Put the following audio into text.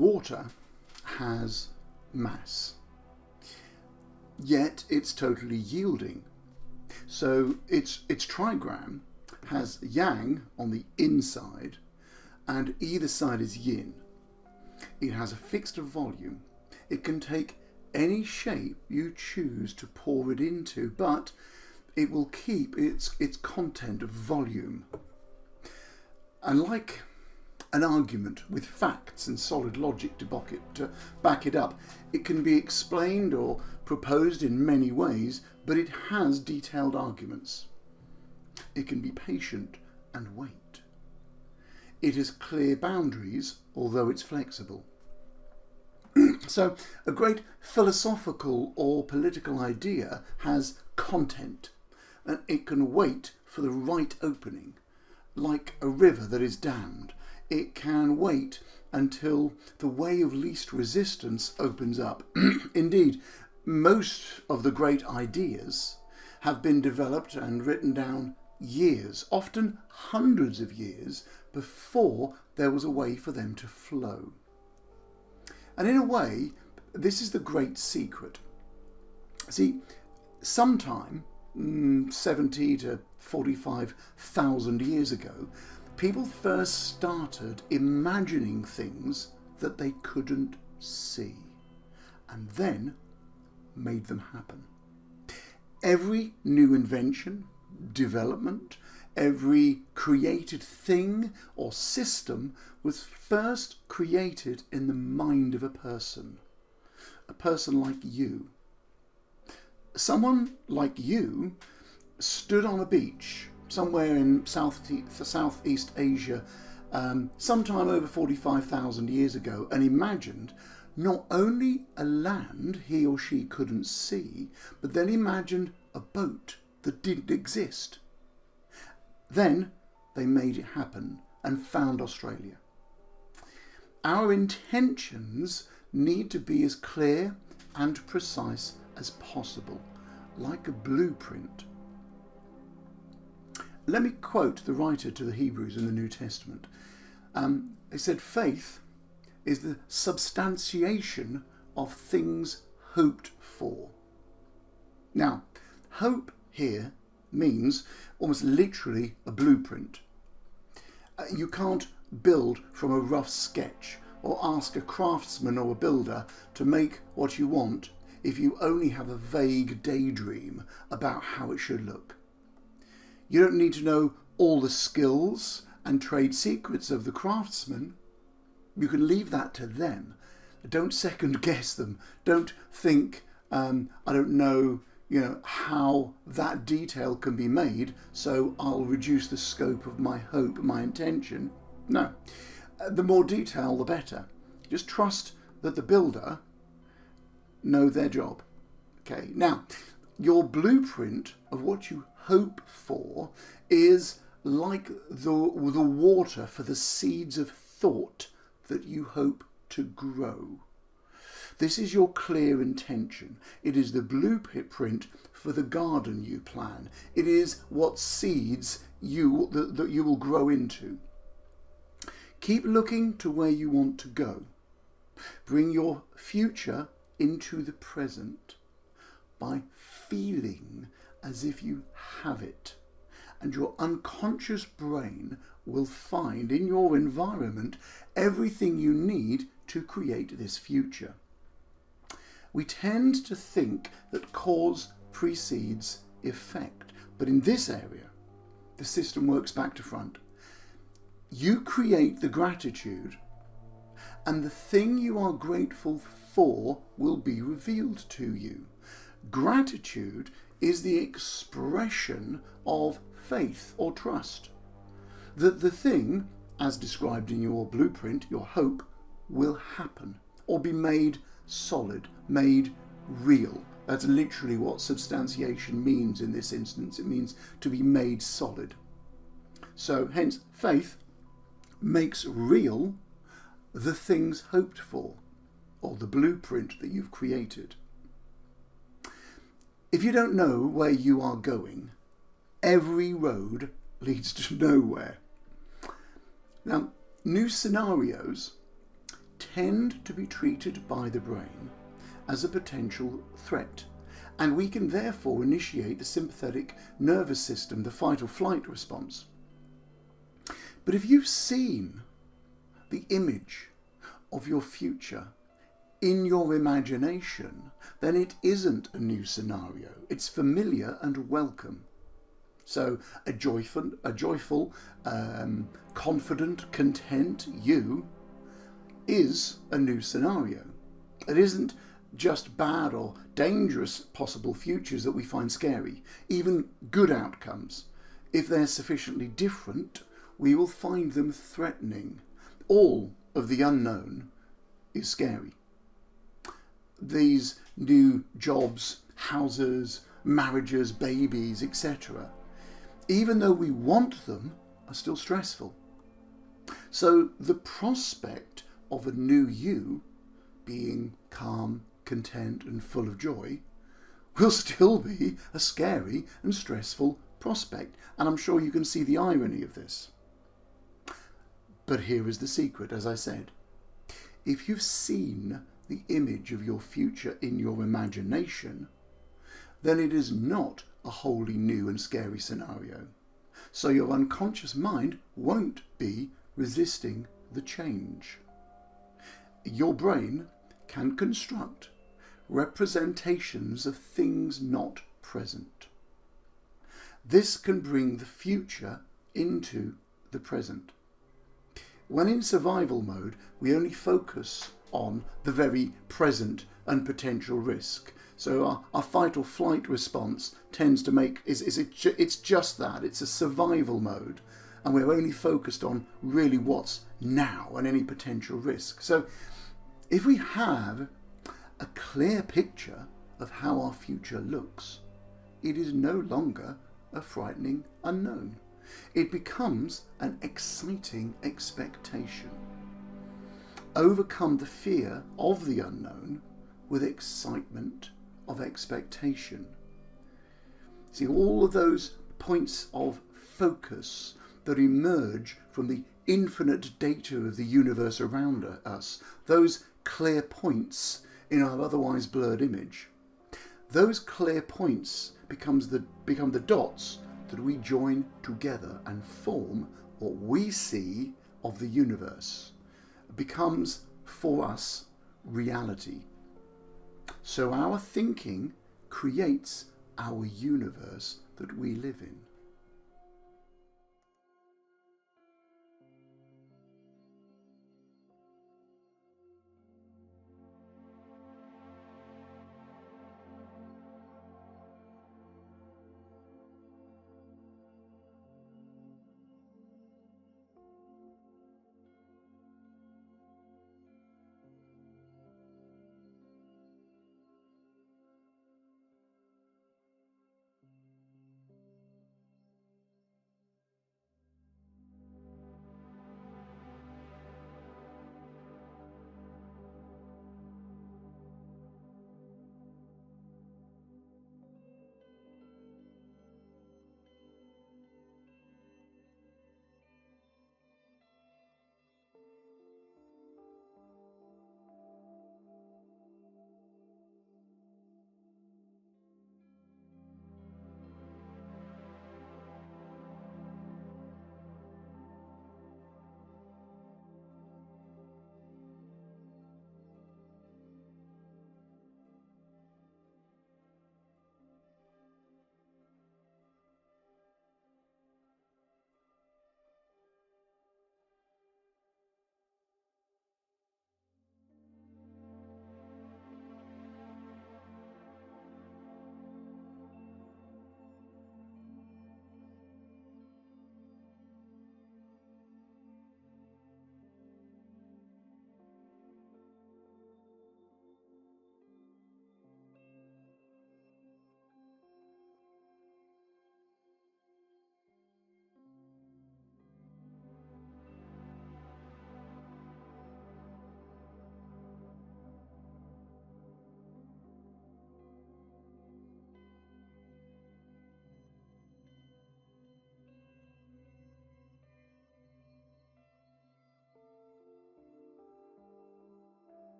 water has mass, yet it's totally yielding. So its trigram has yang on the inside and either side is yin. It has a fixed volume. It can take any shape you choose to pour it into, but it will keep its content of volume. And like an argument with facts and solid logic to back it up, it can be explained or proposed in many ways, but it has detailed arguments. It can be patient and wait. It has clear boundaries, although it's flexible. So a great philosophical or political idea has content, and it can wait for the right opening. Like a river that is dammed, it can wait until the way of least resistance opens up. Indeed, most of the great ideas have been developed and written down years, often hundreds of years, before there was a way for them to flow. And in a way, this is the great secret. See, sometime 70 to 45,000 years ago, people first started imagining things that they couldn't see, and then made them happen. Every new invention, development, every created thing or system was first created in the mind of a person like you. Someone like you stood on a beach somewhere in Southeast Asia sometime over 45,000 years ago and imagined not only a land he or she couldn't see, but then imagined a boat that didn't exist. Then they made it happen and found Australia. Our intentions need to be as clear and precise as possible, like a blueprint. Let me quote the writer to the Hebrews in the New Testament. He said, faith is the substantiation of things hoped for. Now, hope here means almost literally a blueprint. You can't build from a rough sketch or ask a craftsman or a builder to make what you want if you only have a vague daydream about how it should look. You don't need to know all the skills and trade secrets of the craftsman. You can leave that to them. Don't second guess them. Don't think, I don't know, how that detail can be made, so I'll reduce the scope of my hope, my intention. No. The more detail, the better. Just trust that the builder know their job. Okay. Now, your blueprint of what you hope for is like the water for the seeds of thought that you hope to grow. This is your clear intention. It is the blueprint for the garden you plan. It is what seeds that you will grow into. Keep looking to where you want to go. Bring your future into the present by feeling as if you have it. And your unconscious brain will find in your environment everything you need to create this future. We tend to think that cause precedes effect, but in this area, the system works back to front. You create the gratitude, and the thing you are grateful for will be revealed to you. Gratitude is the expression of faith or trust that the thing, as described in your blueprint, your hope, will happen or be made solid, made real. That's literally what substantiation means in this instance. It means to be made solid. So hence faith makes real the things hoped for, or the blueprint that you've created. If you don't know where you are going, every road leads to nowhere. Now, new scenarios tend to be treated by the brain as a potential threat, and we can therefore initiate the sympathetic nervous system, the fight or flight response. But if you've seen the image of your future in your imagination, then it isn't a new scenario. It's familiar and welcome. So a joyful, confident, content you is a new scenario. It isn't just bad or dangerous possible futures that we find scary. Even good outcomes, if they're sufficiently different, we will find them threatening. All of the unknown is scary. These new jobs, houses, marriages, babies, etc., even though we want them, are still stressful. So the prospect of a new you being calm, content and full of joy will still be a scary and stressful prospect. And I'm sure you can see the irony of this. But here is the secret, as I said. If you've seen the image of your future in your imagination, then it is not a wholly new and scary scenario. So your unconscious mind won't be resisting the change. Your brain can construct representations of things not present. This can bring the future into the present. When in survival mode, we only focus on the very present and potential risk. So our fight or flight response tends to make, it's just that, it's a survival mode. And we're only focused on really what's now and any potential risk. So if we have a clear picture of how our future looks, it is no longer a frightening unknown. It becomes an exciting expectation. Overcome the fear of the unknown with excitement of expectation. See, all of those points of focus that emerge from the infinite data of the universe around us, those clear points in our otherwise blurred image, those clear points become the dots that we join together and form what we see of the universe. It becomes for us reality. So our thinking creates our universe that we live in.